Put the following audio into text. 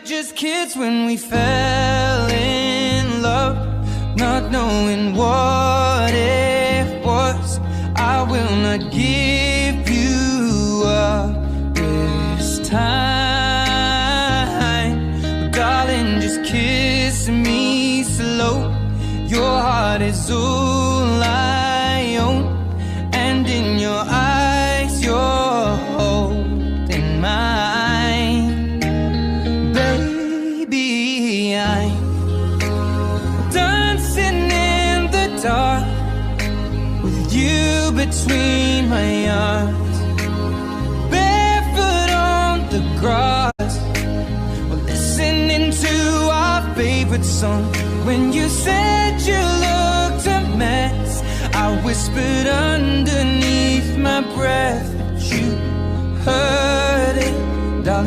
just kids when we fell in love, not knowing what it was. I will not give you up this time, but darling, just kiss me slow. Your heart is all I own, and in your eyes you're holding mine. Baby, I'm dancing in the dark with you between my arms, barefoot on the grass, or listening to our favorite song. When you said you looked a mess, I whispered underneath my breath, but you heard it, darling.